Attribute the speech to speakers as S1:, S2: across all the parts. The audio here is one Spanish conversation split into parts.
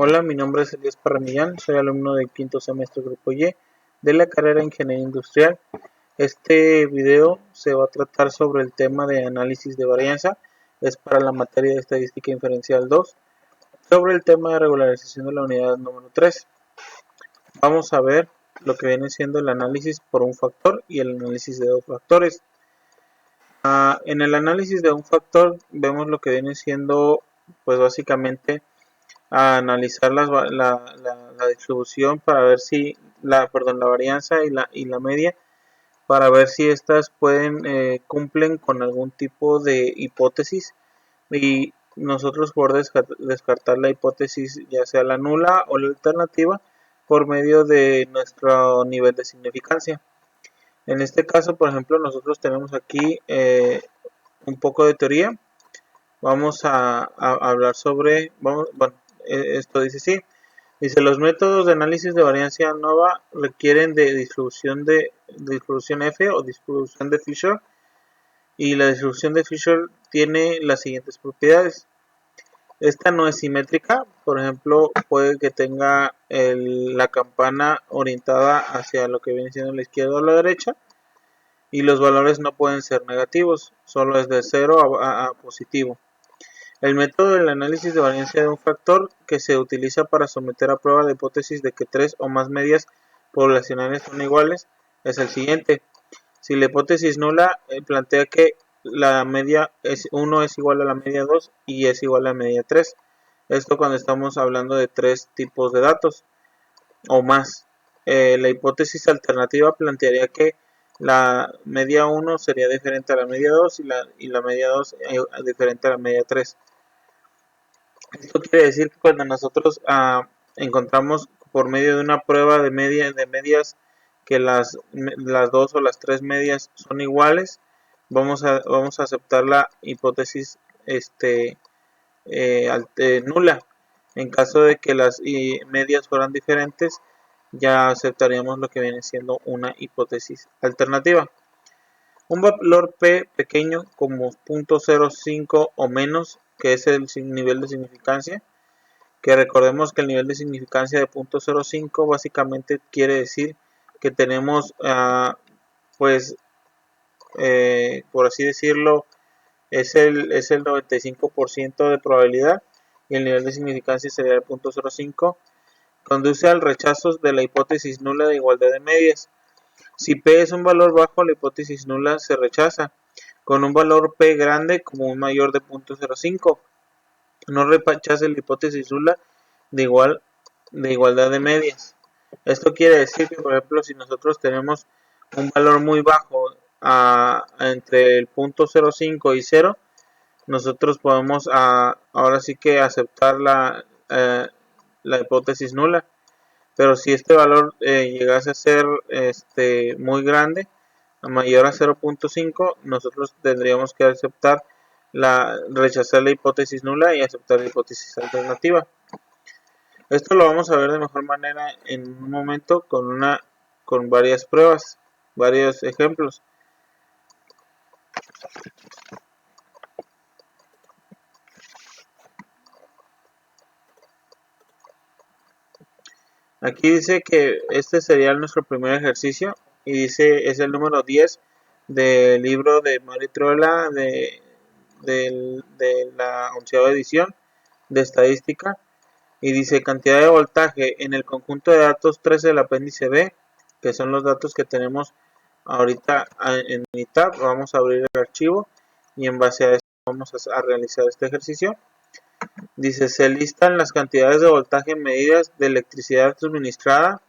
S1: Hola, mi nombre es Elías Parramillán, soy alumno del quinto semestre Grupo Y de la carrera de Ingeniería Industrial. Este video se va a tratar sobre el tema de análisis de varianza, es para la materia de Estadística Inferencial 2, sobre el tema de regularización de la unidad número 3. Vamos a ver lo que viene siendo el análisis por un factor y el análisis de dos factores. En el análisis de un factor vemos lo que viene siendo, pues básicamente, a analizar la distribución para ver si la varianza y la media para ver si estas cumplen con algún tipo de hipótesis, y nosotros por descartar la hipótesis, ya sea la nula o la alternativa, por medio de nuestro nivel de significancia. En este caso, por ejemplo, nosotros tenemos aquí un poco de teoría. Vamos a hablar sobre, esto dice así. Dice, los métodos de análisis de variancia ANOVA requieren de distribución F o distribución de Fisher, y la distribución de Fisher tiene las siguientes propiedades. Esta no es simétrica, por ejemplo, puede que tenga la campana orientada hacia lo que viene siendo la izquierda o la derecha, y los valores no pueden ser negativos, solo es de 0 a positivo. El método del análisis de variancia de un factor que se utiliza para someter a prueba la hipótesis de que tres o más medias poblacionales son iguales es el siguiente. Si la hipótesis nula plantea que la media 1 es igual a la media 2 y es igual a la media 3. Esto cuando estamos hablando de tres tipos de datos o más. La hipótesis alternativa plantearía que la media 1 sería diferente a la media 2 y la media 2 diferente a la media 3. Esto quiere decir que cuando nosotros encontramos por medio de una prueba de medias que las dos o las tres medias son iguales, vamos a aceptar la hipótesis nula. En caso de que las medias fueran diferentes, ya aceptaríamos lo que viene siendo una hipótesis alternativa. Un valor P pequeño como 0.05 o menos, que es el nivel de significancia, que recordemos que el nivel de significancia de 0.05 básicamente quiere decir que tenemos, por así decirlo, es el 95% de probabilidad, y el nivel de significancia sería el 0.05, conduce al rechazo de la hipótesis nula de igualdad de medias. Si P es un valor bajo, la hipótesis nula se rechaza, con un valor P grande como un mayor de 0.05. No rechace la hipótesis nula de igualdad de medias. Esto quiere decir que, por ejemplo, si nosotros tenemos un valor muy bajo entre el 0.05 y 0, nosotros podemos ahora sí que aceptar la hipótesis nula. Pero si este valor llegase a ser muy grande, mayor a 0.5, nosotros tendríamos que rechazar la hipótesis nula y aceptar la hipótesis alternativa. Esto lo vamos a ver de mejor manera en un momento con varias pruebas, varios ejemplos. Aquí dice que este sería nuestro primer ejercicio, y dice, es el número 10 del libro de Mario Troela de la 11ª edición de estadística, y dice cantidad de voltaje en el conjunto de datos 13 del apéndice B, que son los datos que tenemos ahorita en mi tab. Vamos a abrir el archivo y en base a eso vamos a realizar este ejercicio. Dice, se listan las cantidades de voltaje medidas de electricidad suministrada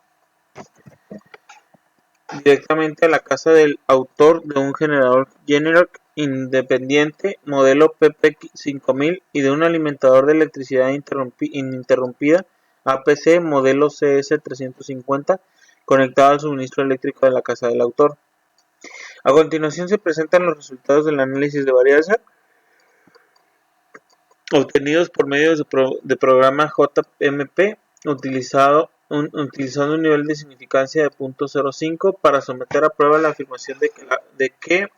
S1: directamente a la casa del autor de un generador Generac independiente modelo PP5000 y de un alimentador de electricidad ininterrumpida APC modelo CS350 conectado al suministro eléctrico de la casa del autor. A continuación se presentan los resultados del análisis de varianza obtenidos por medio de programa JMP utilizando un nivel de significancia de 0.05 para someter a prueba la afirmación de que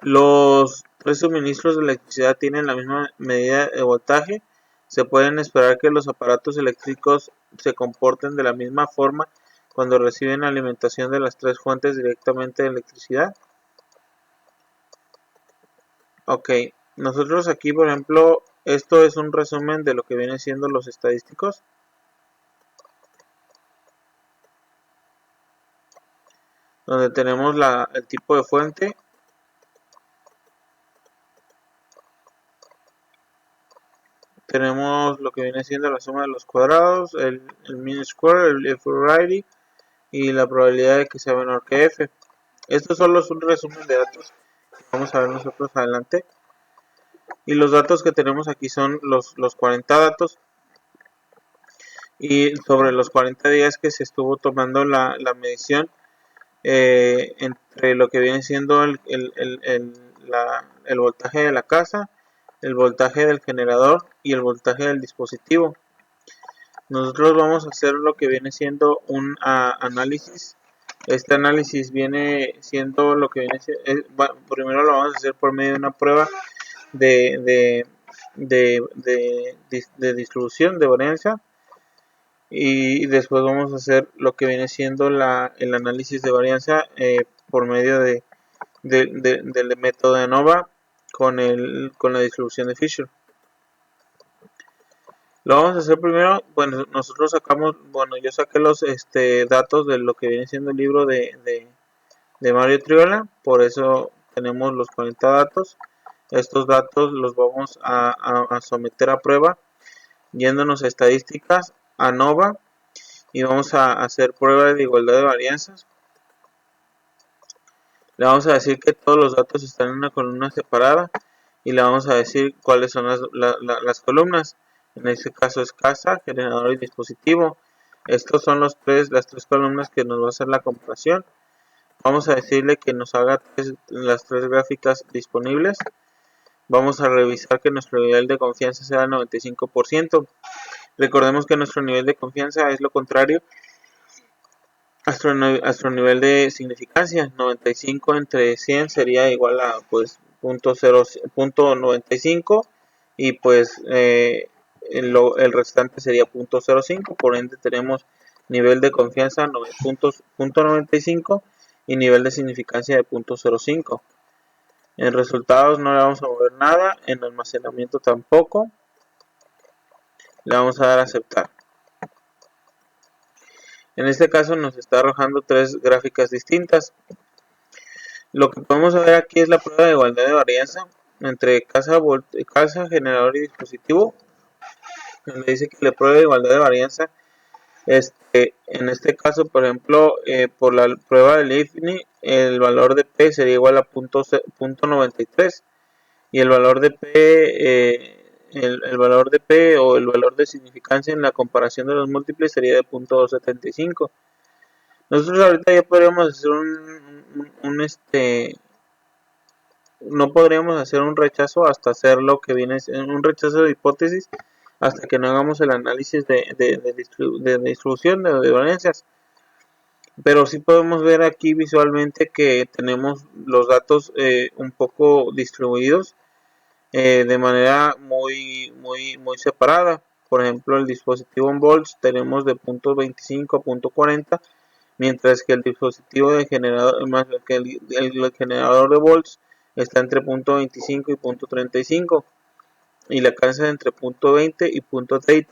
S1: los tres suministros de electricidad tienen la misma medida de voltaje Se pueden esperar que los aparatos eléctricos se comporten de la misma forma cuando reciben alimentación de las tres fuentes directamente de electricidad. Ok, nosotros aquí, por ejemplo, esto es un resumen de lo que vienen siendo los estadísticos, donde tenemos el tipo de fuente, tenemos lo que viene siendo la suma de los cuadrados, el mean square, el F variety y la probabilidad de que sea menor que F. Esto solo es un resumen de datos que vamos a ver nosotros adelante. Y los datos que tenemos aquí son los 40 datos. Y sobre los 40 días que se estuvo tomando la medición entre lo que viene siendo el voltaje de la casa, el voltaje del generador y el voltaje del dispositivo. Nosotros vamos a hacer lo que viene siendo un análisis. Este análisis viene siendo lo que viene siendo, primero lo vamos a hacer por medio de una prueba de distribución de varianza, y después vamos a hacer lo que viene siendo el análisis de varianza por medio del método de ANOVA con la distribución de Fisher. Lo vamos a hacer primero. Bueno, nosotros sacamos, bueno, yo saqué los datos de lo que viene siendo el libro de Mario Triola, por eso tenemos los 40 datos. Estos datos los vamos a someter a prueba yéndonos a estadísticas, ANOVA, y vamos a hacer prueba de igualdad de varianzas. Le vamos a decir que todos los datos están en una columna separada y le vamos a decir cuáles son las columnas. En este caso es casa, generador y dispositivo. Estos son las tres columnas que nos va a hacer la comparación. Vamos a decirle que nos haga las tres gráficas disponibles. Vamos a revisar que nuestro nivel de confianza sea el 95%. Recordemos que nuestro nivel de confianza es lo contrario a nuestro nivel de significancia. 95 entre 100 sería igual a pues .95 y pues el restante sería .05. Por ende tenemos nivel de confianza .95 y nivel de significancia de .05. En resultados no le vamos a mover nada, en almacenamiento tampoco. Le vamos a dar a aceptar. En este caso nos está arrojando tres gráficas distintas. Lo que podemos ver aquí es la prueba de igualdad de varianza entre casa, generador y dispositivo. Donde dice que la prueba de igualdad de varianza, en este caso, por ejemplo, por la prueba de Lifney, el valor de P sería igual a .93 y el valor de P el valor de P o el valor de significancia en la comparación de los múltiples sería de .275. Nosotros ahorita ya podríamos hacer no podríamos hacer un rechazo hasta hacer lo que viene un rechazo de hipótesis hasta que no hagamos el análisis de distribución de varianzas. Pero sí podemos ver aquí visualmente que tenemos los datos un poco distribuidos de manera muy separada. Por ejemplo, el dispositivo en volts tenemos de .25 a .40, mientras que el dispositivo de generador, más que el generador de volts está entre .25 y .35 y la casa entre .20 y .30.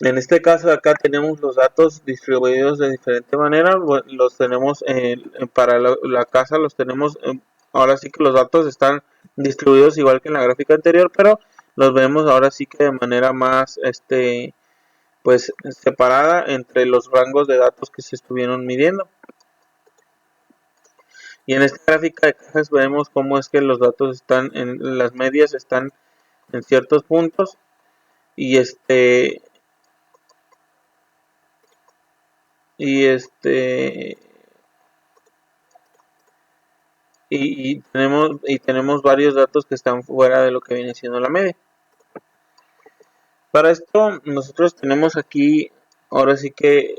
S1: En este caso acá tenemos los datos distribuidos de diferente manera. Los tenemos para la casa, los tenemos ahora sí que los datos están distribuidos igual que en la gráfica anterior, pero los vemos ahora sí que de manera más pues separada entre los rangos de datos que se estuvieron midiendo. Y en esta gráfica de cajas vemos cómo es que los datos están en las medias, están en ciertos puntos y tenemos varios datos que están fuera de lo que viene siendo la media. Para esto nosotros tenemos aquí ahora sí que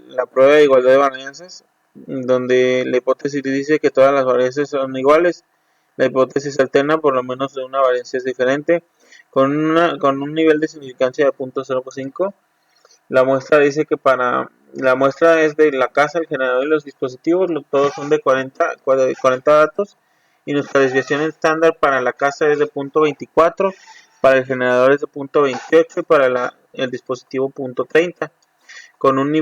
S1: la prueba de igualdad de varianzas, donde la hipótesis dice que todas las varianzas son iguales La hipótesis alterna, por lo menos de una varianza es diferente, con un nivel de significancia de 0.05. La muestra dice que la muestra es de la casa, el generador y los dispositivos, todos son de 40 datos, y nuestra desviación estándar para la casa es de 0.24, para el generador es de 0.28 y para el dispositivo 0.30, con un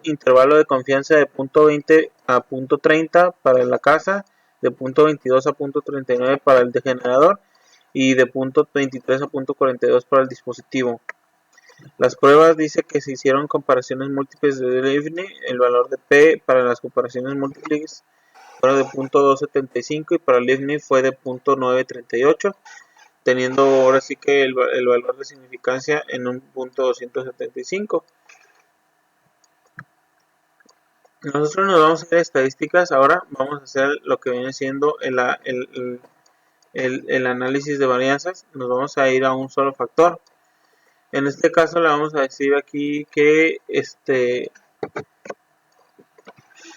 S1: intervalo de confianza de 0.20 a 0.30 para la casa, de 0.22 a 0.39 para el generador y de 0.23 a 0.42 para el dispositivo. Las pruebas dice que se hicieron comparaciones múltiples de Leibniz. El valor de P para las comparaciones múltiples fue de 0.275 y para Leibniz fue de 0.938, teniendo ahora sí que el valor de significancia en un 0.275. Nosotros nos vamos a hacer estadísticas. Ahora vamos a hacer lo que viene siendo el análisis de varianzas. Nos vamos a ir a un solo factor. En este caso le vamos a decir aquí que le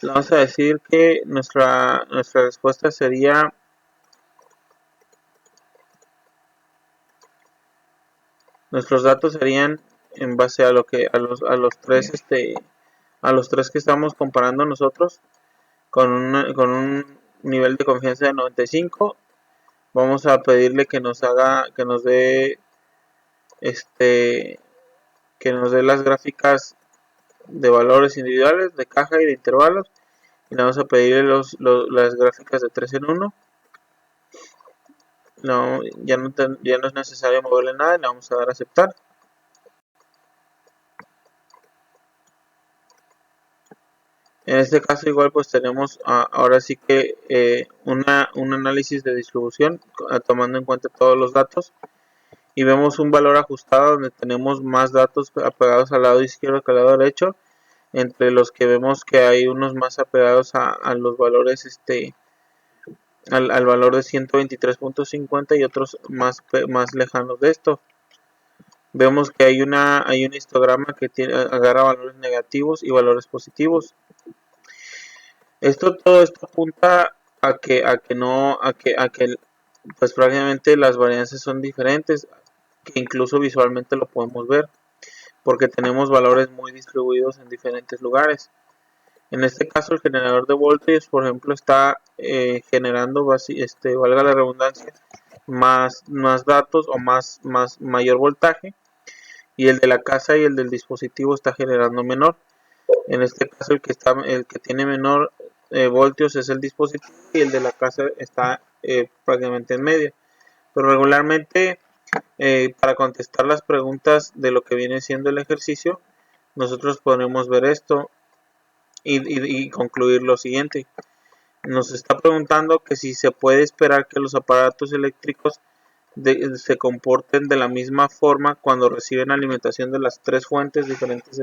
S1: vamos a decir que nuestra respuesta sería nuestros datos serían en base a lo que a los tres que estamos comparando nosotros con un nivel de confianza de 95. Vamos a pedirle que nos dé las gráficas de valores individuales, de caja y de intervalos, y le vamos a pedirle las gráficas de 3 en 1. No, ya no es necesario moverle nada, le vamos a dar a aceptar. En este caso igual pues tenemos ahora sí que un análisis de distribución tomando en cuenta todos los datos, y vemos un valor ajustado donde tenemos más datos apegados al lado izquierdo que al lado derecho, entre los que vemos que hay unos más apegados a los valores al valor de 123.50 y otros más lejanos de esto. Vemos que hay un histograma que agarra valores negativos y valores positivos. Todo esto apunta a que pues prácticamente las varianzas son diferentes, que incluso visualmente lo podemos ver, porque tenemos valores muy distribuidos en diferentes lugares. En este caso el generador de voltios, por ejemplo, está generando, valga la redundancia, más datos o mayor voltaje, y el de la casa y el del dispositivo está generando menor. En este caso el que tiene menor voltios es el dispositivo, y el de la casa está prácticamente en medio. Pero regularmente para contestar las preguntas de lo que viene siendo el ejercicio, nosotros podremos ver esto y concluir lo siguiente. Nos está preguntando que si se puede esperar que los aparatos eléctricos se comporten de la misma forma cuando reciben alimentación de las tres fuentes diferentes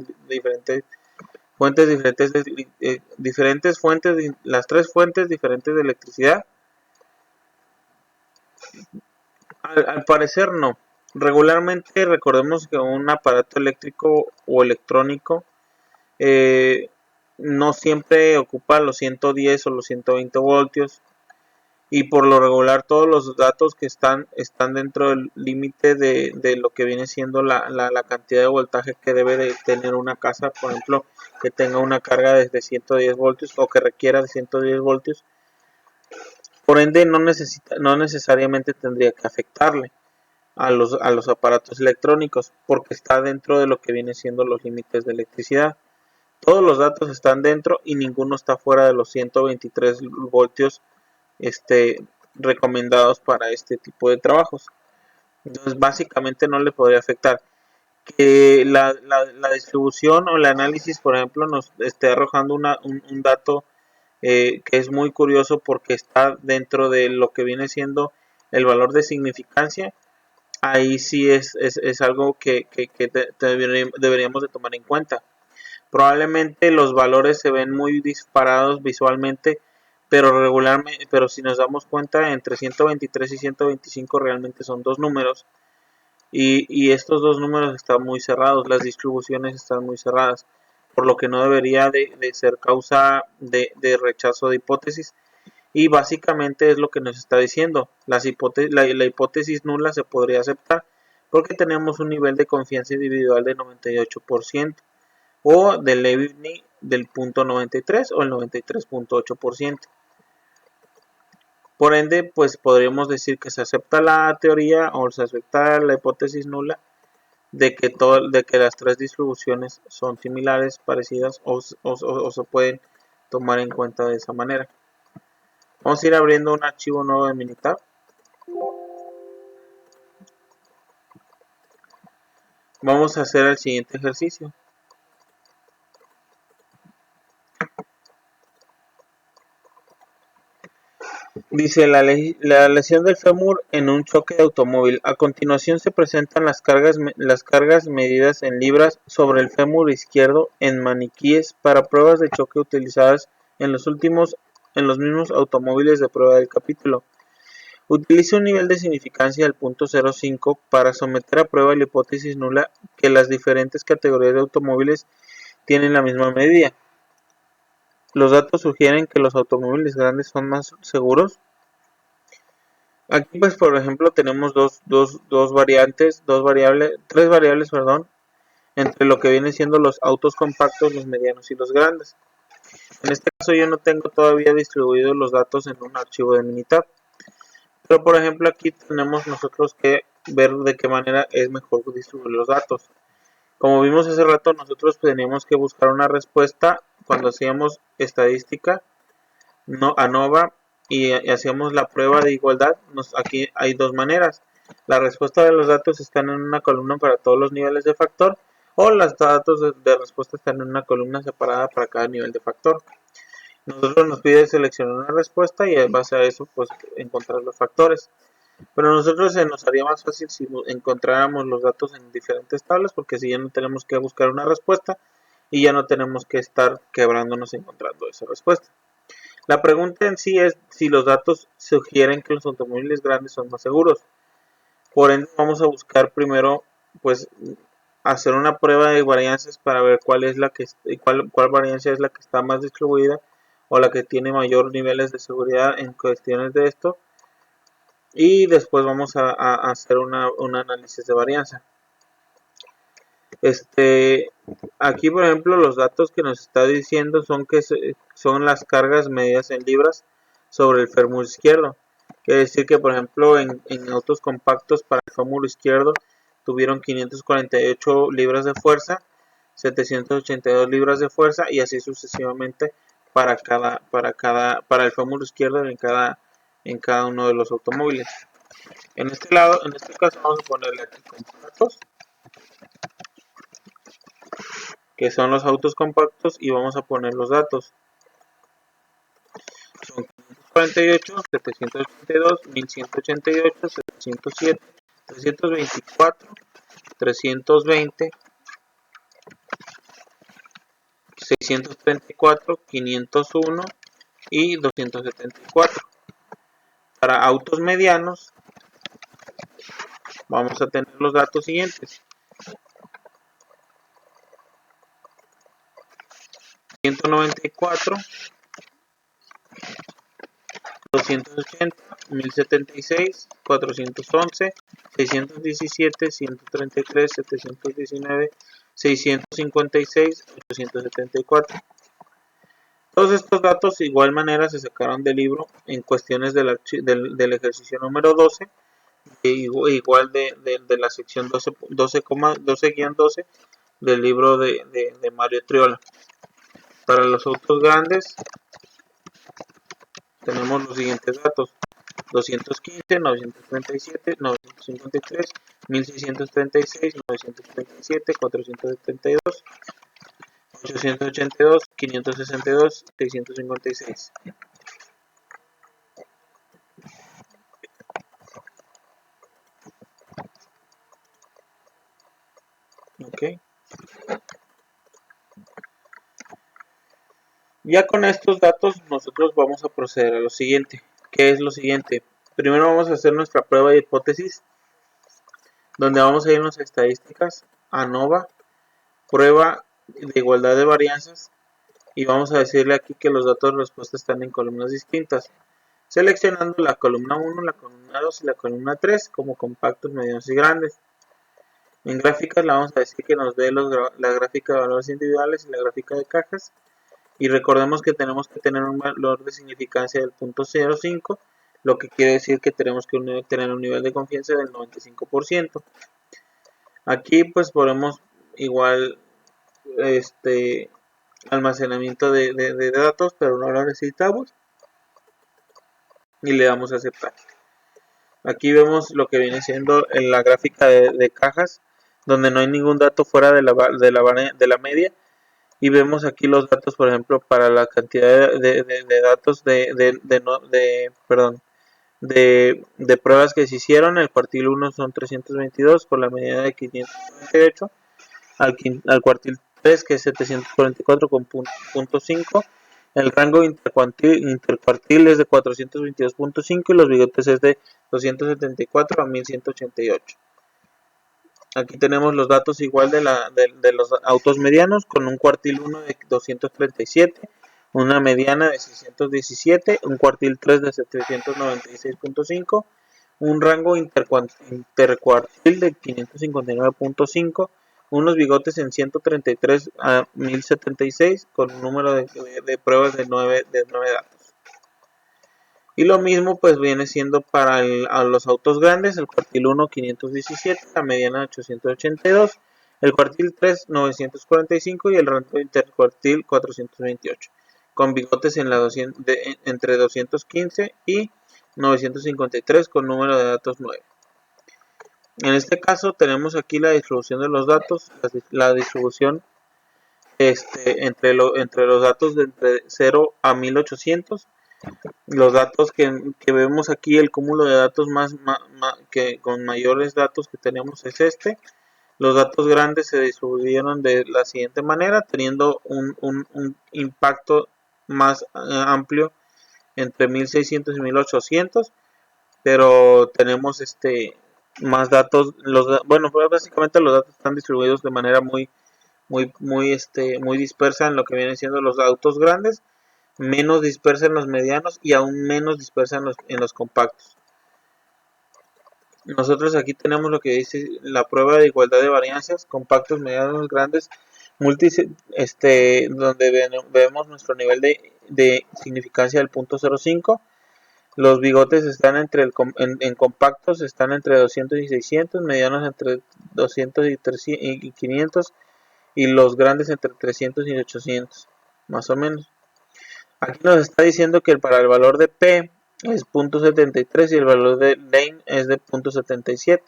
S1: las tres fuentes diferentes de electricidad. Al parecer no. Regularmente recordemos que un aparato eléctrico o electrónico no siempre ocupa los 110 o los 120 voltios, y por lo regular todos los datos que están dentro del límite de lo que viene siendo la cantidad de voltaje que debe de tener una casa, por ejemplo, que tenga una carga desde 110 voltios o que requiera de 110 voltios. Por ende no necesariamente tendría que afectarle a los aparatos electrónicos, porque está dentro de lo que viene siendo los límites de electricidad. Todos los datos están dentro y ninguno está fuera de los 123 voltios recomendados para este tipo de trabajos. Entonces básicamente no le podría afectar. Que la distribución o el análisis, por ejemplo, nos esté arrojando un dato que es muy curioso porque está dentro de lo que viene siendo el valor de significancia. Ahí sí es algo que deberíamos de tomar en cuenta. Probablemente los valores se ven muy disparados visualmente, pero si nos damos cuenta, entre 123 y 125 realmente son dos números, y estos dos números están muy cerrados, las distribuciones están muy cerradas, por lo que no debería de ser causa de rechazo de hipótesis, Y básicamente es lo que nos está diciendo. La hipótesis nula se podría aceptar porque tenemos un nivel de confianza individual de 98% o del Leibniz del 0.93 o el 93.8%. Por ende, pues podríamos decir que se acepta la teoría o se acepta la hipótesis nula de que las tres distribuciones son similares, parecidas o se pueden tomar en cuenta de esa manera. Vamos a ir abriendo un archivo nuevo de Minitab. Vamos a hacer el siguiente ejercicio. Dice la lesión del fémur en un choque de automóvil. A continuación se presentan las cargas medidas en libras sobre el fémur izquierdo en maniquíes para pruebas de choque utilizadas en los mismos automóviles de prueba del capítulo. Utiliza un nivel de significancia del 0.05 para someter a prueba la hipótesis nula que las diferentes categorías de automóviles tienen la misma medida. Los datos sugieren que los automóviles grandes son más seguros. Aquí pues por ejemplo tenemos tres variables, entre lo que vienen siendo los autos compactos, los medianos y los grandes. En este caso yo no tengo todavía distribuidos los datos en un archivo de Minitab. Pero por ejemplo aquí tenemos nosotros que ver de qué manera es mejor distribuir los datos. Como vimos hace rato, nosotros teníamos que buscar una respuesta cuando hacíamos estadística, ANOVA, y hacíamos la prueba de igualdad. Aquí hay dos maneras. La respuesta de los datos están en una columna para todos los niveles de factor, o los datos de respuesta están en una columna separada para cada nivel de factor. Nosotros nos pide seleccionar una respuesta y en base a eso pues encontrar los factores. Pero a nosotros se nos haría más fácil si encontráramos los datos en diferentes tablas, porque si ya no tenemos que buscar una respuesta y ya no tenemos que estar quebrándonos encontrando esa respuesta. La pregunta en sí es si los datos sugieren que los automóviles grandes son más seguros. Por ende vamos a buscar primero pues hacer una prueba de varianzas para ver cuál variancia es la que está más distribuida o la que tiene mayor niveles de seguridad en cuestiones de esto. Y después vamos a hacer un análisis de varianza. Aquí por ejemplo los datos que nos está diciendo son las cargas medidas en libras sobre el fémur izquierdo. Quiere decir que por ejemplo en autos compactos para el fémur izquierdo tuvieron 548 libras de fuerza, 782 libras de fuerza y así sucesivamente para el fémur izquierdo en cada uno de los automóviles. En este caso vamos a ponerle aquí compactos, que son los autos compactos, y vamos a poner los datos. Son 548, 782, 1188, 707, 324, 320, 634, 501 y 274. Para autos medianos vamos a tener los datos siguientes: 194, 280, 1076, 411, 617, 133, 719, 656, 874. Todos estos datos de igual manera se sacaron del libro en cuestiones del ejercicio número 12, igual de la sección 12-12 del libro de Mario Triola. Para los autos grandes tenemos los siguientes datos: 215, 937, 953, 1636, 937, 472, 882, 562, 656. Ok. Ya con estos datos nosotros vamos a proceder a lo siguiente. ¿Qué es lo siguiente? Primero vamos a hacer nuestra prueba de hipótesis, donde vamos a irnos a estadísticas, ANOVA, prueba de igualdad de varianzas, y vamos a decirle aquí que los datos de respuesta están en columnas distintas. seleccionando la columna 1, la columna 2 y la columna 3 como compactos, medianos y grandes. En gráficas le vamos a decir que nos dé la gráfica de valores individuales y la gráfica de cajas. Y recordemos que tenemos que tener un valor de significancia del 0.05, lo que quiere decir que tenemos que tener un nivel de confianza del 95%. Aquí pues ponemos igual almacenamiento de datos, pero no lo necesitamos, y le damos a aceptar. Aquí vemos lo que viene siendo en la gráfica de cajas, donde no hay ningún dato fuera de la media, y vemos aquí los datos, por ejemplo, para la cantidad de datos de pruebas que se hicieron. El cuartil 1 son 322 con la medida de 598, al cuartil 3 que es 744 con punto 5. El rango intercuartil es de 422.5 y los bigotes es de 274 a 1188. Aquí tenemos los datos igual de los autos medianos, con un cuartil 1 de 237, una mediana de 617, un cuartil 3 de 796.5, un rango intercuartil de 559.5, unos bigotes en 133 a 1076 con un número de pruebas de 9 datos. Y lo mismo pues viene siendo para a los autos grandes: el cuartil 1 517, la mediana 882, el cuartil 3 945 y el rango intercuartil 428, con bigotes en entre 215 y 953 con número de datos 9. En este caso tenemos aquí la distribución de los datos, la distribución entre los datos de entre 0 a 1800. Los datos que vemos aquí, el cúmulo de datos que con mayores datos que tenemos es este. Los datos grandes se distribuyeron de la siguiente manera, teniendo un impacto más amplio entre 1600 y 1800, pero tenemos más datos. Pues básicamente los datos están distribuidos de manera muy dispersa en lo que vienen siendo los autos grandes, menos dispersa en los medianos y aún menos dispersa en los compactos. Nosotros aquí tenemos lo que dice la prueba de igualdad de varianzas: compactos, medianos, grandes, donde vemos nuestro nivel de significancia del 0.05. Los bigotes están en compactos están entre 200 y 600, medianos entre 200 y 500, y los grandes entre 300 y 800, más o menos. Aquí nos está diciendo que para el valor de P es 0.73 y el valor de lane es de 0.77.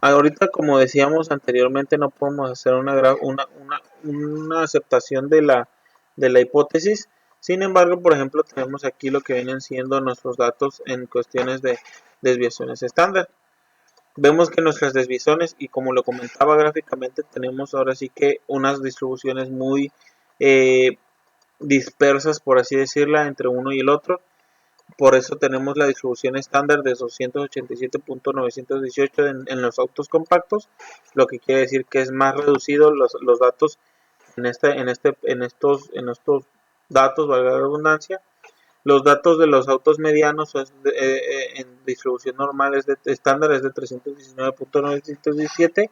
S1: Ahorita, como decíamos anteriormente, no podemos hacer una aceptación de la hipótesis. Sin embargo, por ejemplo, tenemos aquí lo que vienen siendo nuestros datos en cuestiones de desviaciones estándar. Vemos que nuestras desviaciones, y como lo comentaba gráficamente, tenemos ahora sí que unas distribuciones muy dispersas, por así decirla, entre uno y el otro. Por eso tenemos la distribución estándar de 287.918 en los autos compactos, lo que quiere decir que es más reducido los datos en estos datos, valga la redundancia. Los datos de los autos medianos en distribución normal estándar es de 319.917,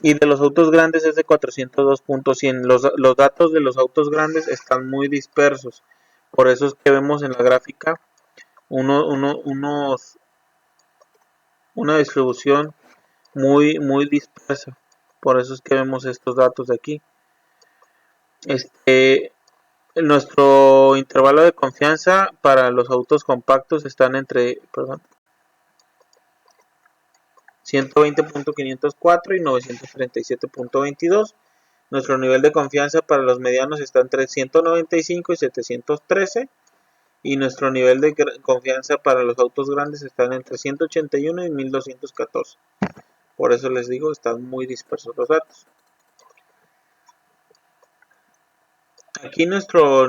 S1: y de los autos grandes es de 402.100. Los datos de los autos grandes están muy dispersos. Por eso es que vemos en la gráfica una distribución muy dispersa. Por eso es que vemos estos datos de aquí. Nuestro intervalo de confianza para los autos compactos están entre 120.504 y 937.22. Nuestro nivel de confianza para los medianos está entre 195 y 713. Y nuestro nivel de confianza para los autos grandes están entre 181 y 1214. Por eso les digo, están muy dispersos los datos. Aquí nuestra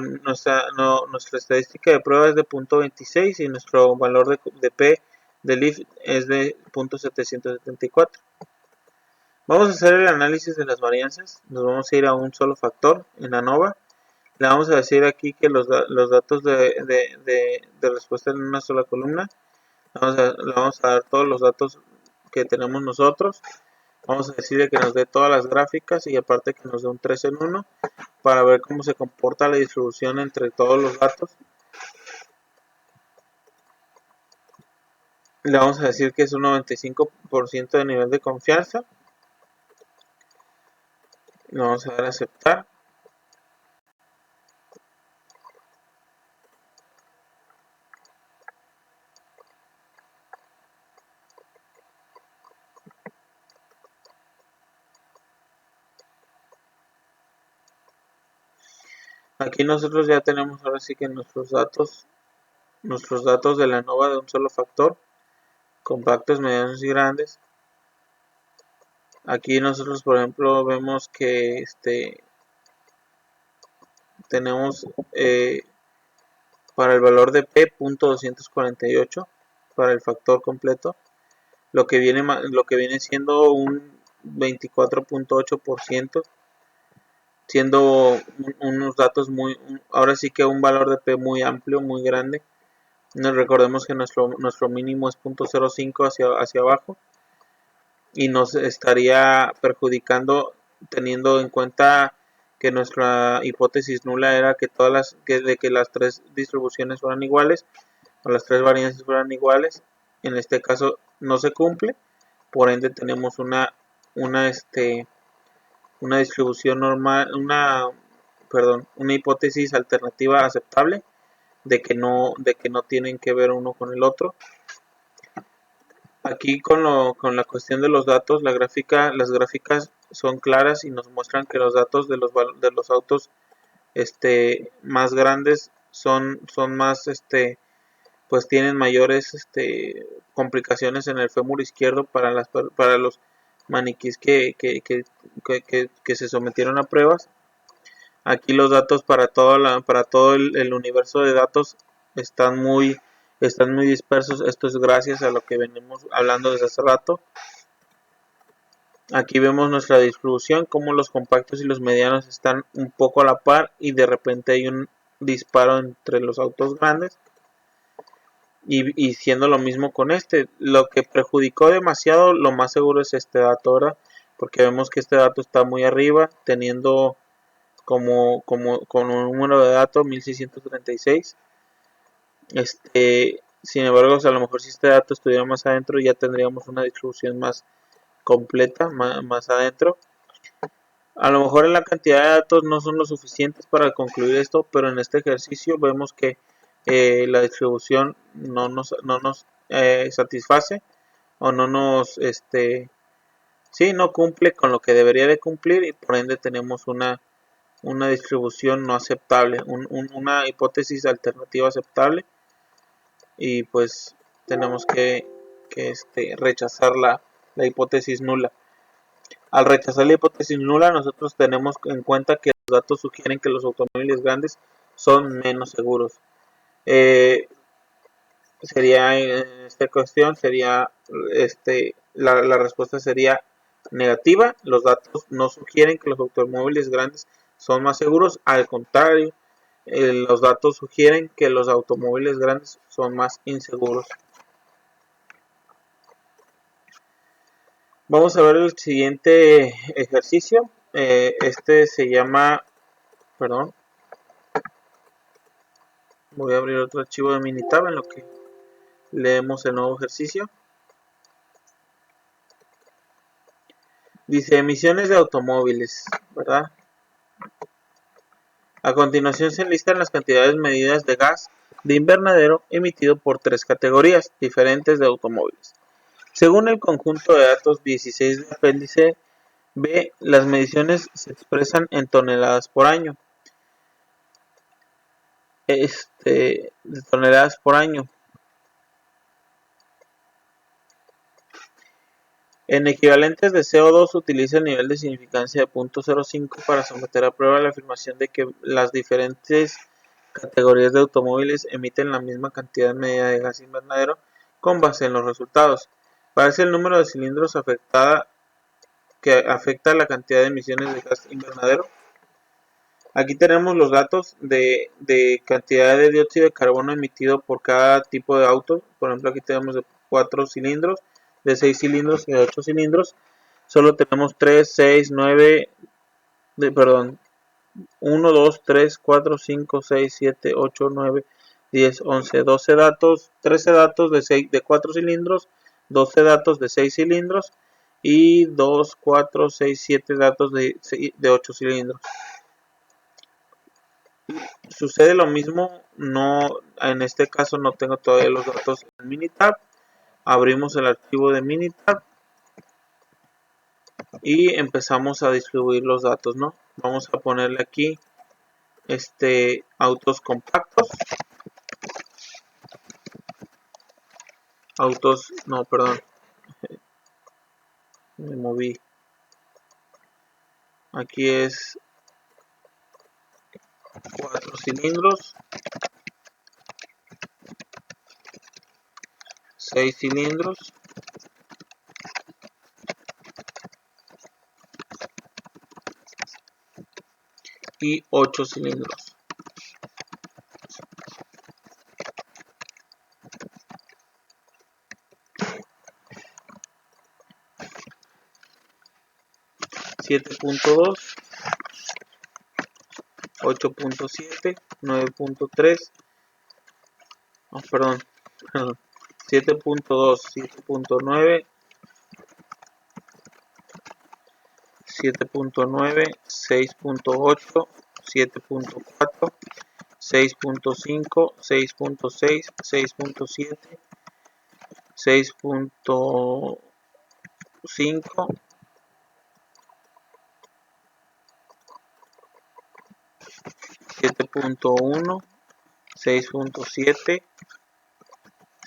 S1: estadística de prueba es de 0.26 y nuestro valor de P del if es de 0.774. Vamos a hacer el análisis de las varianzas. Nos vamos a ir a un solo factor en ANOVA. Le vamos a decir aquí que los datos de respuesta en una sola columna. Le vamos a dar todos los datos que tenemos nosotros. Vamos a decirle que nos dé todas las gráficas y aparte que nos dé un 3 en 1 para ver cómo se comporta la distribución entre todos los datos. Le vamos a decir que es un 95% de nivel de confianza. Le vamos a dar a aceptar. Aquí nosotros ya tenemos ahora sí que nuestros datos de la ANOVA de un solo factor, compactos, medianos y grandes. Aquí nosotros, por ejemplo, vemos que tenemos para el valor de P, .248 para el factor completo, lo que viene siendo un 24.8%, siendo unos datos ahora sí que un valor de P muy amplio, muy grande. Nos recordemos que nuestro mínimo es 0.05 hacia abajo y nos estaría perjudicando, teniendo en cuenta que nuestra hipótesis nula era que que las tres distribuciones fueran iguales o las tres varianzas fueran iguales. En este caso no se cumple, por ende tenemos una distribución normal, una hipótesis alternativa aceptable de que no tienen que ver uno con el otro. Aquí con la cuestión de los datos, las gráficas son claras y nos muestran que los datos de los autos más grandes son más pues tienen mayores complicaciones en el fémur izquierdo para los maniquís que se sometieron a pruebas. Aquí los datos para todo el universo de datos están muy dispersos. Esto es gracias a lo que venimos hablando desde hace rato. Aquí vemos nuestra distribución, como los compactos y los medianos están un poco a la par y de repente hay un disparo entre los autos grandes. Y siendo lo mismo con lo que perjudicó demasiado, lo más seguro es este dato, ¿verdad? Porque vemos que este dato está muy arriba, teniendo con un número de datos 1636. Sin embargo, a lo mejor si este dato estuviera más adentro, ya tendríamos una distribución más completa, más adentro. A lo mejor en la cantidad de datos no son lo suficientes para concluir esto, pero en este ejercicio vemos que la distribución no nos satisface o no cumple con lo que debería de cumplir y por ende tenemos una distribución no aceptable, una hipótesis alternativa aceptable y pues tenemos que rechazar la hipótesis nula. Al rechazar la hipótesis nula, nosotros tenemos en cuenta que los datos sugieren que los automóviles grandes son menos seguros. Sería en esta cuestión, la respuesta sería negativa. Los datos no sugieren que los automóviles grandes son más seguros, al contrario, los datos sugieren que los automóviles grandes son más inseguros. Vamos a ver el siguiente ejercicio. Se llama, perdón, voy a abrir otro archivo de Minitab en lo que leemos el nuevo ejercicio. Dice emisiones de automóviles, ¿verdad? A continuación se enlistan las cantidades medidas de gas de invernadero emitido por tres categorías diferentes de automóviles. Según el conjunto de datos 16 del apéndice B, las mediciones se expresan en toneladas por año. De toneladas por año. En equivalentes de CO2 se utiliza el nivel de significancia de 0.05 para someter a prueba la afirmación de que las diferentes categorías de automóviles emiten la misma cantidad medida de gas invernadero con base en los resultados. ¿Cuál es el número de cilindros que afecta la cantidad de emisiones de gas invernadero? Aquí tenemos los datos de cantidad de dióxido de carbono emitido por cada tipo de auto. Por ejemplo, aquí tenemos de 4 cilindros, de 6 cilindros y de 8 cilindros. Solo tenemos 3, 6, 9, perdón, 1, 2, 3, 4, 5, 6, 7, 8, 9, 10, 11, 12 datos, 13 datos de 4 cilindros, 12 datos de 6 cilindros y 2, 4, 6, 7 datos de 8 cilindros. Sucede lo mismo, no, en este caso no tengo todavía los datos en Minitab. Abrimos el archivo de Minitab y empezamos a distribuir los datos, ¿no? Vamos a ponerle aquí autos compactos, perdón, me moví. Aquí es 4 cilindros, 6 cilindros y 8 cilindros. (7.2), 8.7, 9.3, perdón, 7.2, 7.9, 7.9, 6.8, 7.4, 6.5, 6.6, 6.7, 6.5, 7.1, 6.7,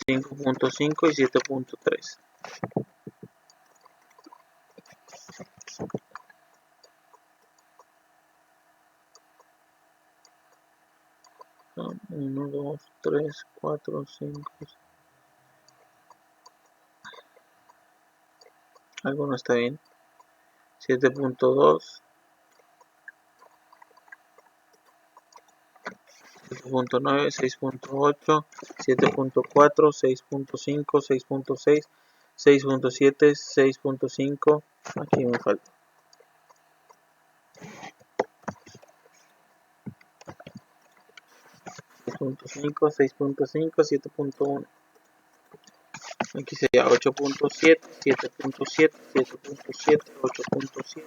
S1: 5.5 y 7.3. Son 1, 2, 3, 4, 5. Algo no está bien. 7.2, 7.9, 6.8, 7.4, 6.5, 6.6, 6.7, 6.5. Aquí me falta. 6.5, 6.5, 7.1. Aquí sería 8.7, 7.7, 7.7, 8.7,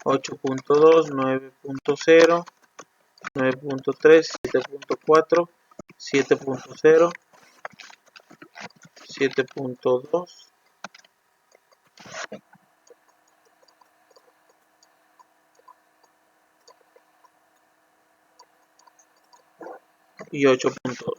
S1: 8.2, 9.0, 9.3, 7.4, 7.0, 7.2 y 8.2.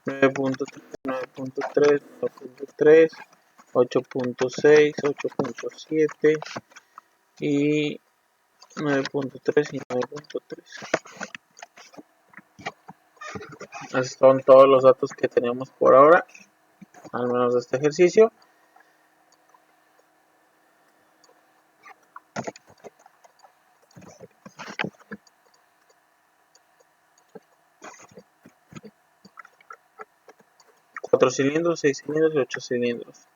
S1: Nueve punto tres, 9.3, 8.6, 8.7 y 9.3 y 9.3. Esos son todos los datos que tenemos por ahora, al menos de este ejercicio. Cuatro cilindros, 6 cilindros y 8 cilindros.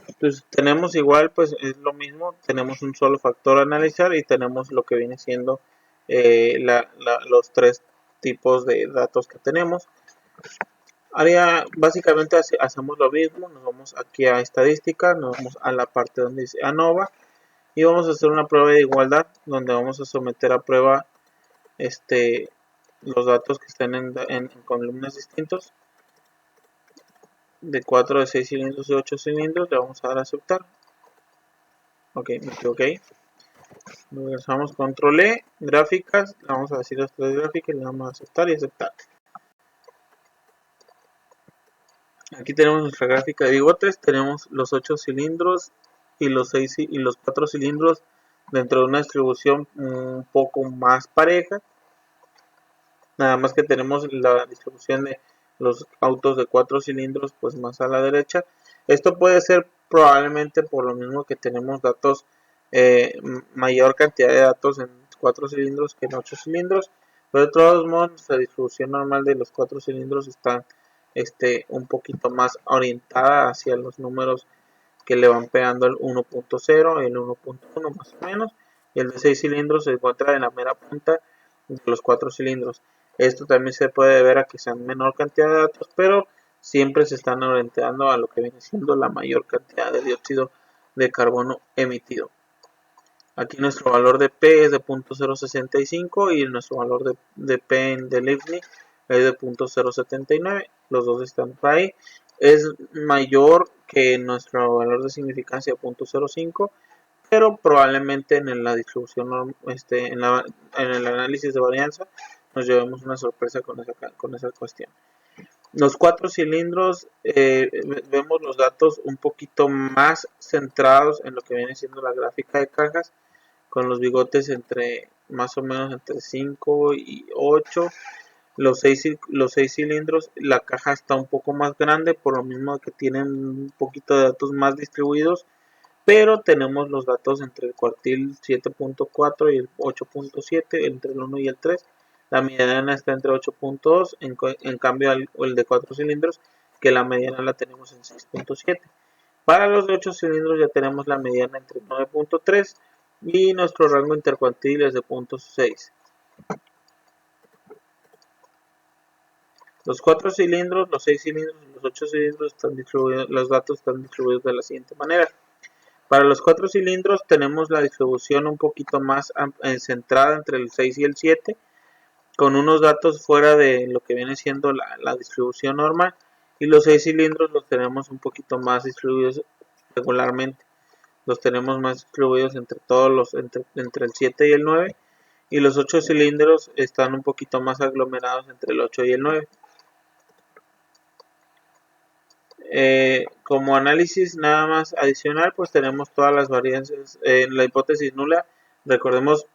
S1: Entonces tenemos igual, pues es lo mismo, tenemos un solo factor a analizar y tenemos lo que viene siendo los tres tipos de datos que tenemos. Básicamente hacemos lo mismo, nos vamos aquí a estadística, nos vamos a la parte donde dice ANOVA y vamos a hacer una prueba de igualdad donde vamos a someter a prueba los datos que estén en columnas distintos de 4, de 6 cilindros y 8 cilindros. Le vamos a dar a aceptar. Ok, me equivoqué. Regresamos control E, gráficas, le vamos a decir las tres gráficas, le vamos a aceptar y aceptar. Aquí tenemos nuestra gráfica de bigotes, tenemos los 8 cilindros y los 6 y los 4 cilindros dentro de una distribución un poco más pareja. Nada más que tenemos la distribución de los autos de 4 cilindros pues más a la derecha. Esto puede ser probablemente por lo mismo que tenemos datos, mayor cantidad de datos en 4 cilindros que en 8 cilindros. Pero de todos modos la distribución normal de los 4 cilindros está un poquito más orientada hacia los números que le van pegando el 1.0, el 1.1 más o menos, y el de 6 cilindros se encuentra en la mera punta de los 4 cilindros. Esto también se puede ver a que sean menor cantidad de datos, pero siempre se están orientando a lo que viene siendo la mayor cantidad de dióxido de carbono emitido. Aquí nuestro valor de P es de 0.065 y nuestro valor de P de Livni es de 0.079. Los dos están por ahí. Es mayor que nuestro valor de significancia de 0.05, pero probablemente en la distribución, en el análisis de varianza, nos llevemos una sorpresa con esa cuestión. Los 4 cilindros, vemos los datos un poquito más centrados en lo que viene siendo la gráfica de cajas, con los bigotes entre más o menos entre 5 y 8. Los 6 cilindros, la caja está un poco más grande, por lo mismo que tienen un poquito de datos más distribuidos, pero tenemos los datos entre el cuartil 7.4 y el 8.7, entre el 1 y el 3. La mediana está entre 8.2, en cambio el de 4 cilindros, que la mediana la tenemos en 6.7. Para los de 8 cilindros ya tenemos la mediana entre 9.3 y nuestro rango intercuartil es de 0.6. Los 4 cilindros, los 6 cilindros y los 8 cilindros están distribuidos, los datos están distribuidos de la siguiente manera. Para los 4 cilindros tenemos la distribución un poquito más centrada entre el 6 y el 7, con unos datos fuera de lo que viene siendo la distribución normal, y los 6 cilindros los tenemos un poquito más distribuidos regularmente. Los tenemos más distribuidos entre todos entre el 7 y el 9, y los 8 cilindros están un poquito más aglomerados entre el 8 y el 9. Como análisis nada más adicional, pues tenemos todas las varianzas en la hipótesis nula. Recordemos,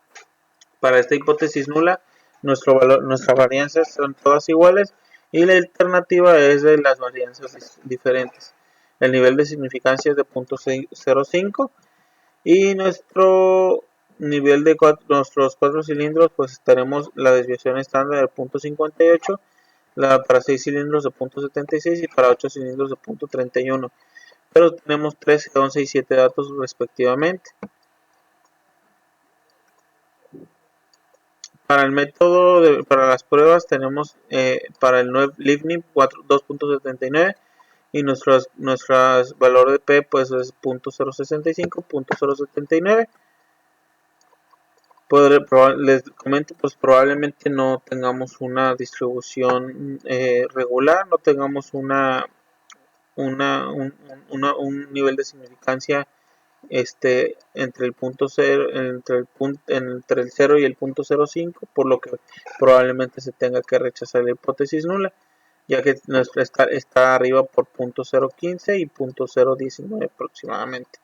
S1: para esta hipótesis nula, nuestras varianzas son todas iguales y la alternativa es de las varianzas diferentes. El nivel de significancia es de 0.05 y nuestro nivel de nuestros 4 cilindros, pues tenemos la desviación estándar de 0.58, para 6 cilindros de 0.76 y para 8 cilindros de 0.31, pero tenemos 13, 11 y 7 datos respectivamente. Para el método, para las pruebas tenemos para el Livni 2.79 y nuestro valor de P pues es 0.065, 0.079. Les comento, pues probablemente no tengamos una distribución regular, no tengamos un nivel de significancia entre el punto 0, entre el 0 y el punto 0.5, por lo que probablemente se tenga que rechazar la hipótesis nula, ya que está arriba por 0.015 y 0.019 aproximadamente.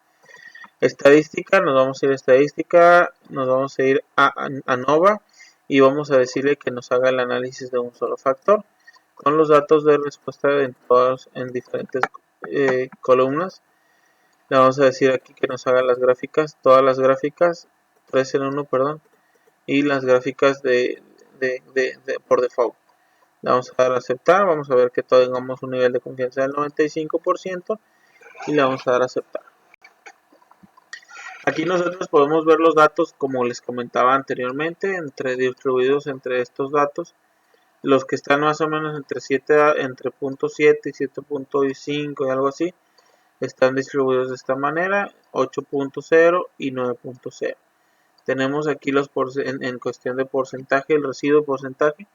S1: Estadística, nos vamos a ir a estadística, nos vamos a ir a Nova y vamos a decirle que nos haga el análisis de un solo factor con los datos de respuesta en diferentes columnas. Le vamos a decir aquí que nos haga las gráficas, todas las gráficas, 3 en 1, perdón, y las gráficas por default. Le vamos a dar a aceptar, vamos a ver que tengamos un nivel de confianza del 95% y le vamos a dar a aceptar. Aquí nosotros podemos ver los datos, como les comentaba anteriormente, distribuidos entre estos datos. Los que están más o menos entre 0.7 y 7.5 y algo así, están distribuidos de esta manera, 8.0 y 9.0. Tenemos aquí en cuestión de porcentaje, el residuo porcentaje,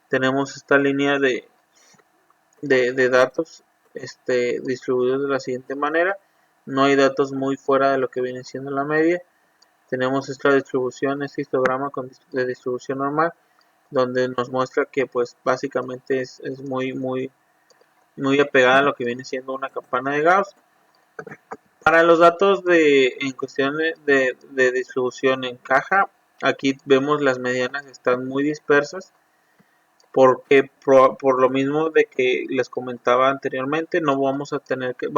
S1: tenemos esta línea de datos distribuidos de la siguiente manera. No hay datos muy fuera de lo que viene siendo la media. Tenemos esta distribución, este histograma de distribución normal, donde nos muestra que pues básicamente es muy muy apegada a lo que viene siendo una campana de Gauss. Para los datos en cuestión de distribución en caja, aquí vemos las medianas están muy dispersas, porque por lo mismo de que les comentaba anteriormente, no vamos a tener que,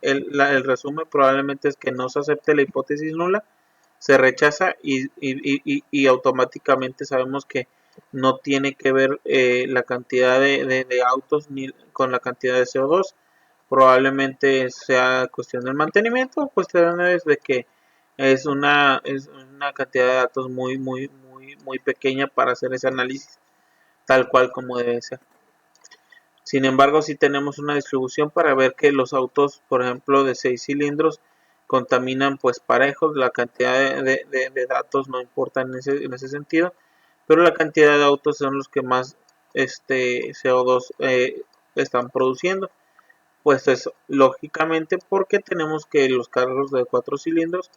S1: el resumen probablemente es que no se acepte la hipótesis nula, se rechaza y automáticamente sabemos que no tiene que ver la cantidad de autos ni con la cantidad de CO2. Probablemente sea cuestión del mantenimiento, cuestiones de que es una cantidad de datos muy pequeña para hacer ese análisis tal cual como debe ser. Sin embargo, sí tenemos una distribución para ver que los autos, por ejemplo, de 6 cilindros contaminan pues parejos, la cantidad de datos no importa en ese sentido, pero la cantidad de autos son los que más CO2 están produciendo. Pues es lógicamente porque tenemos que los carros de 4 cilindros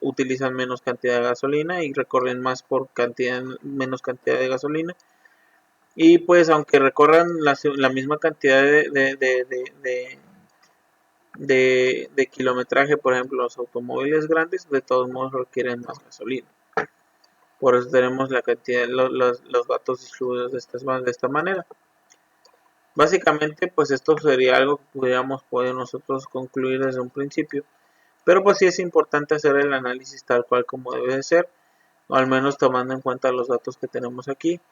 S1: utilizan menos cantidad de gasolina y recorren más por menos cantidad de gasolina. Y pues aunque recorran la misma cantidad de kilometraje, por ejemplo, los automóviles grandes, de todos modos requieren más gasolina. Por eso tenemos la cantidad, los datos distribuidos de esta manera. Básicamente, pues esto sería algo que pudiéramos poder nosotros concluir desde un principio. Pero pues sí es importante hacer el análisis tal cual como debe de ser, o al menos tomando en cuenta los datos que tenemos aquí.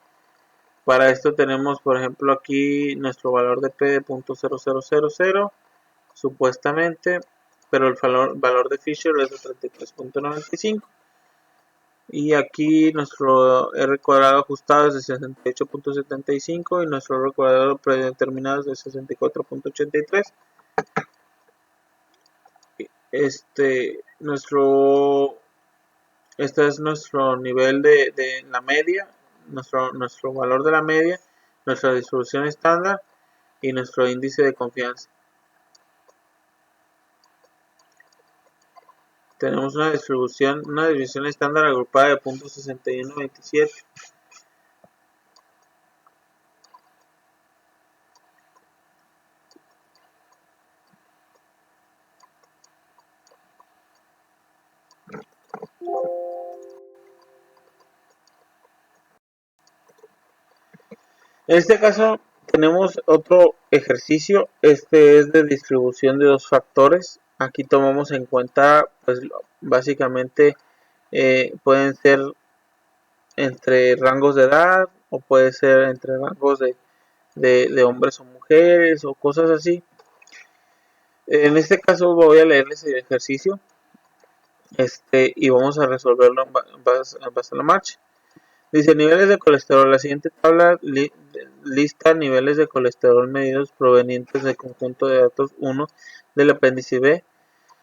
S1: Para esto tenemos, por ejemplo, aquí nuestro valor de P de .0000, supuestamente, pero el valor de Fisher es de 33.95. Y aquí nuestro R cuadrado ajustado es de 68.75 y nuestro R cuadrado predeterminado es de 64.83. Este es nuestro nivel de la media, nuestro valor de la media, nuestra distribución estándar y nuestro índice de confianza. Tenemos una división estándar agrupada de .6127. En este caso tenemos otro ejercicio, este es de distribución de dos factores. Aquí tomamos en cuenta, pues básicamente pueden ser entre rangos de edad o puede ser entre rangos de hombres o mujeres o cosas así. En este caso voy a leerles el ejercicio y vamos a resolverlo en base a la marcha. Dice niveles de colesterol. La siguiente tabla lista niveles de colesterol medidos provenientes del conjunto de datos 1 del apéndice B.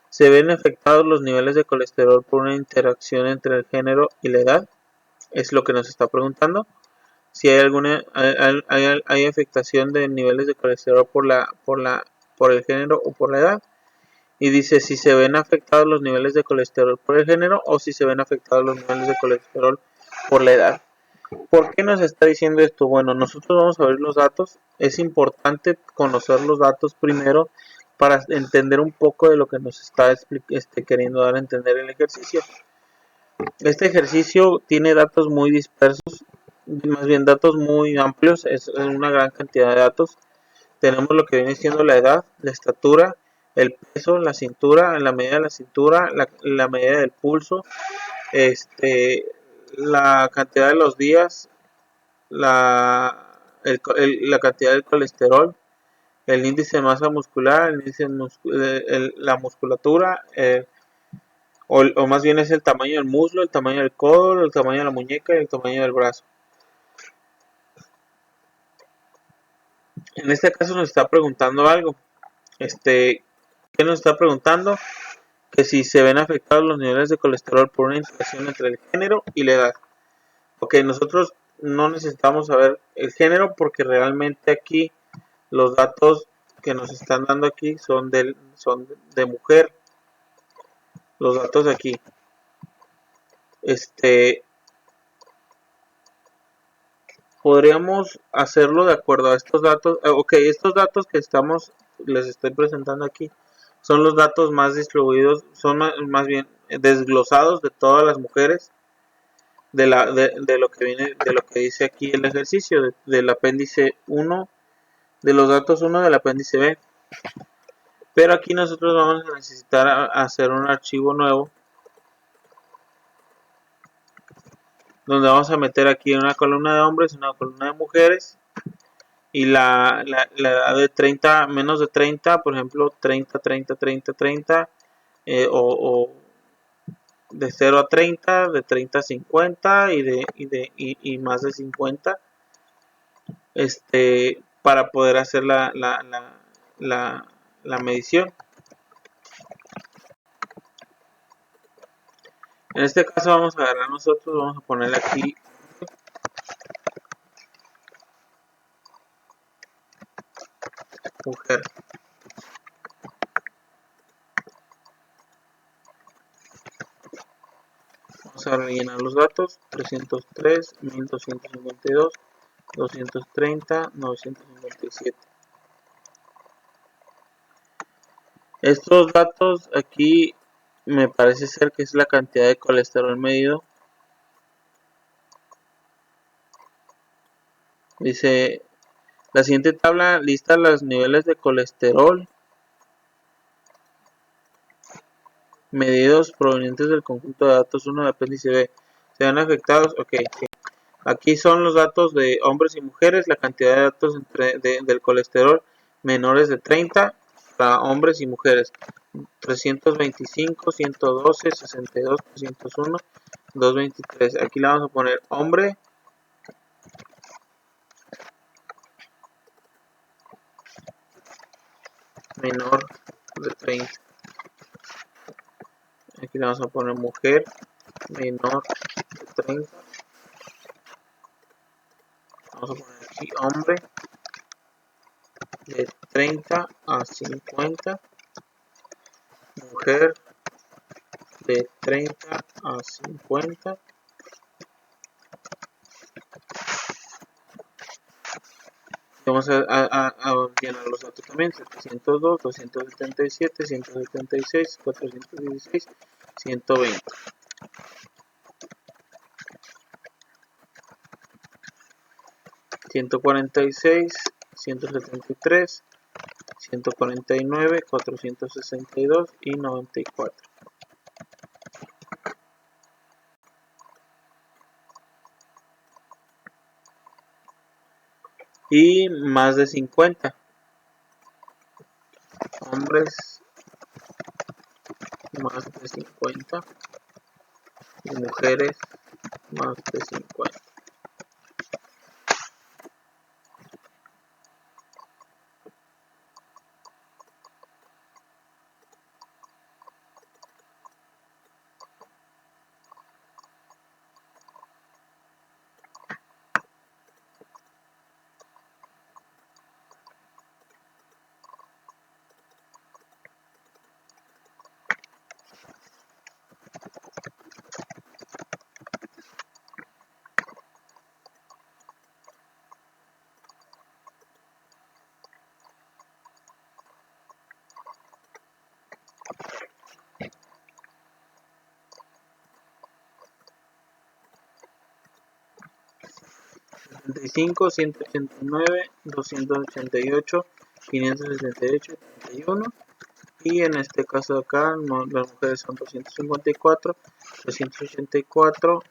S1: ¿Se ven afectados los niveles de colesterol por una interacción entre el género y la edad? Es lo que nos está preguntando. Si hay afectación de niveles de colesterol por el género o por la edad. Y dice si se ven afectados los niveles de colesterol por el género o si se ven afectados los niveles de colesterol por la edad. ¿Por qué nos está diciendo esto? Bueno, nosotros vamos a ver los datos. Es importante conocer los datos primero para entender un poco de lo que nos está queriendo dar a entender el ejercicio. Este ejercicio tiene datos muy dispersos, más bien datos muy amplios, es una gran cantidad de datos. Tenemos lo que viene siendo la edad, la estatura, el peso, la cintura, la medida de la cintura, la medida del pulso, la cantidad de los días, la cantidad del colesterol, el índice de masa muscular, la musculatura, o más bien es el tamaño del muslo, el tamaño del codo, el tamaño de la muñeca y el tamaño del brazo. En este caso nos está preguntando algo. ¿Qué nos está preguntando? Que si se ven afectados los niveles de colesterol por una interacción entre el género y la edad. Ok, nosotros no necesitamos saber el género porque realmente aquí los datos que nos están dando aquí son de mujer. Los datos de aquí. podríamos hacerlo de acuerdo a estos datos. Ok, estos datos que les estoy presentando aquí son los datos más distribuidos, son más bien desglosados de todas las mujeres de lo que viene, de lo que dice aquí el ejercicio del apéndice 1, de los datos 1 del apéndice B. Pero aquí nosotros vamos a necesitar hacer un archivo nuevo donde vamos a meter aquí una columna de hombres, una columna de mujeres y la edad de 30, menos de 30, por ejemplo 30, 30, 30, 30, o de 0 a 30, de 30 a 50 y más de 50, para poder hacer la medición. En este caso vamos a agarrar nosotros, vamos a poner aquí mujer. Vamos a rellenar los datos: 303, 1252, 230, 957. Estos datos aquí me parece ser que es la cantidad de colesterol medido. Dice, la siguiente tabla lista los niveles de colesterol medidos provenientes del conjunto de datos 1 de apéndice B. ¿Se ven afectados? Ok, sí. Aquí son los datos de hombres y mujeres, la cantidad de datos del colesterol menores de 30 para hombres y mujeres. 325, 112, 62, 301, 223. Aquí le vamos a poner hombre menor de 30. Aquí le vamos a poner mujer menor de 30. Vamos a poner aquí hombre de 30 a 50. Mujer de 30 a 50. Vamos a llenar los datos también: 702, 277, 176, 416, 120. Ciento cuarenta y seis, 173, 149, 462 y 94. Y más de 50 hombres, más de 50 y mujeres, más de 50. Setenta y cinco, 189, 288, 568, 31. Y en este caso de acá las mujeres son 254, 384,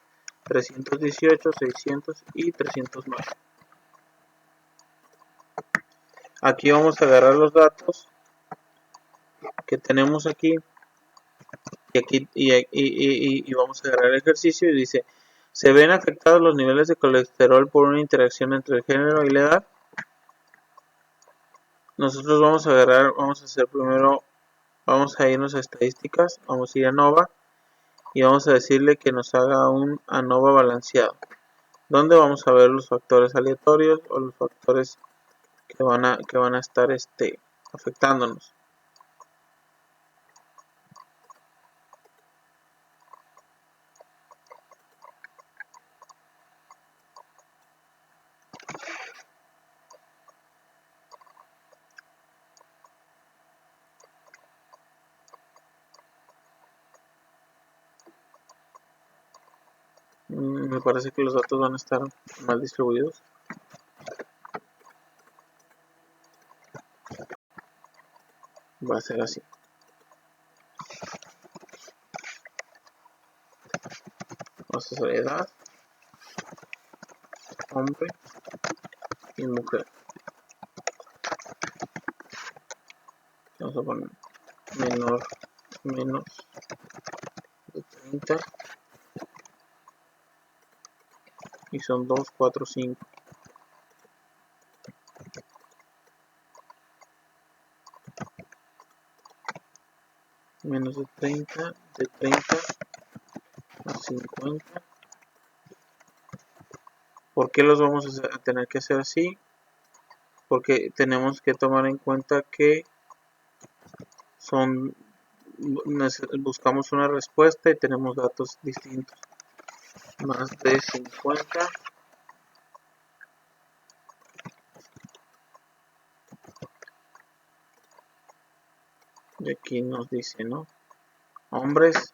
S1: 318, 600 y 309. Aquí vamos a agarrar los datos que tenemos aquí y vamos a agarrar el ejercicio y dice: ¿se ven afectados los niveles de colesterol por una interacción entre el género y la edad? Nosotros vamos a agarrar, vamos a hacer primero, vamos a irnos a estadísticas, vamos a ir a ANOVA y vamos a decirle que nos haga un ANOVA balanceado, donde vamos a ver los factores aleatorios o los factores que van a estar afectándonos. Me parece que los datos van a estar mal distribuidos. Va a ser así. Vamos a hacer edad, hombre y mujer. Vamos a poner menor menos de 30 y son 2, 4, 5. Menos de 30 a 50. ¿Por qué los vamos a tener que hacer así? Porque tenemos que tomar en cuenta que buscamos una respuesta y tenemos datos distintos. Más de 50 y aquí nos dice, ¿no? Hombres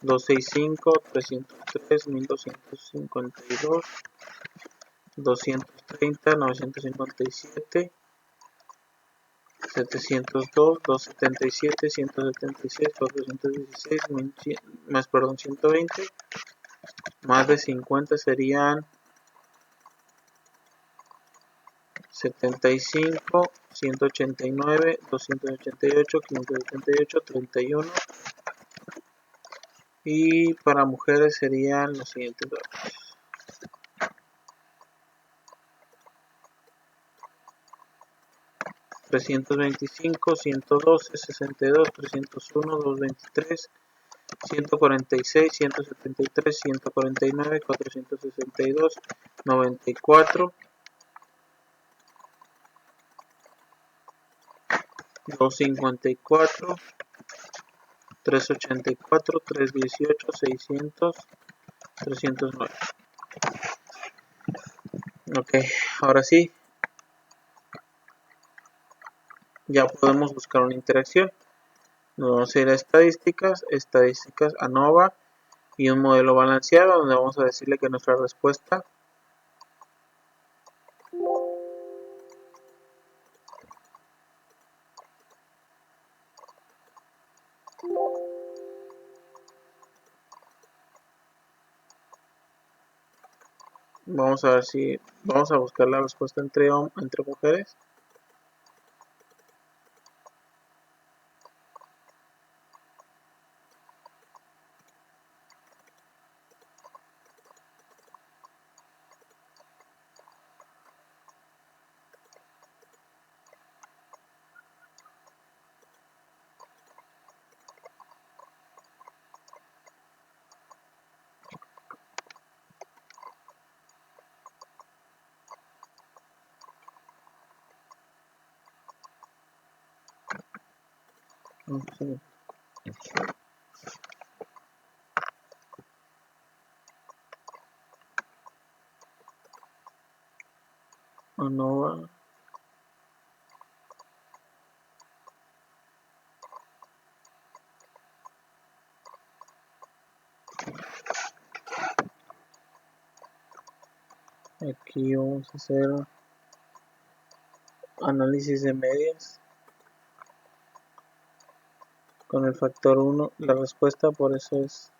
S1: 265, 303, 1252, 230, 957, 702, 277, 176, 416, más perdón, 120. Más de 50 serían 75, 189, 288, 588, 31. Y para mujeres serían los siguientes datos. 325, 112, 62, 301, 223, 146, 173, 149, 462, 94, 254, 384, 318, 600, 309. Ok, ahora sí, ya podemos buscar una interacción. Nos vamos a ir a estadísticas, ANOVA y un modelo balanceado, donde vamos a decirle que nuestra respuesta vamos a ver si vamos a buscar la respuesta entre mujeres. ANOVA aquí vamos a hacer análisis de medias con el factor 1. La respuesta por eso es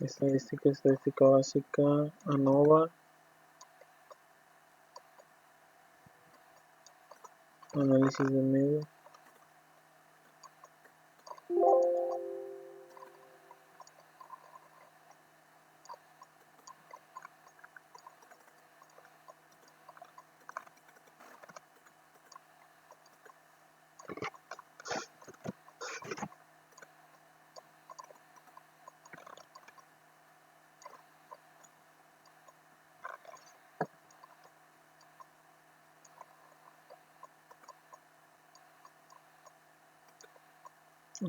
S1: estadística básica, ANOVA, análisis de medias.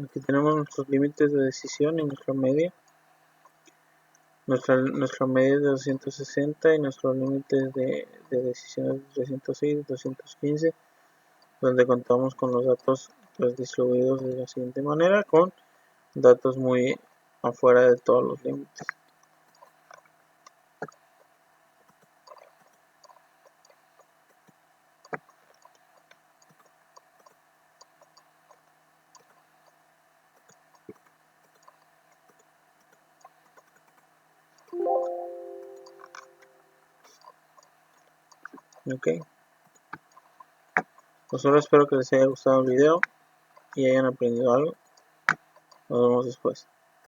S1: Aquí tenemos nuestros límites de decisión y nuestra media. Nuestra media es de 260 y nuestros límites de decisión es de 306 y 215, donde contamos con los datos pues, distribuidos de la siguiente manera, con datos muy afuera de todos los límites. Ok, pues solo espero que les haya gustado el video y hayan aprendido algo. Nos vemos después.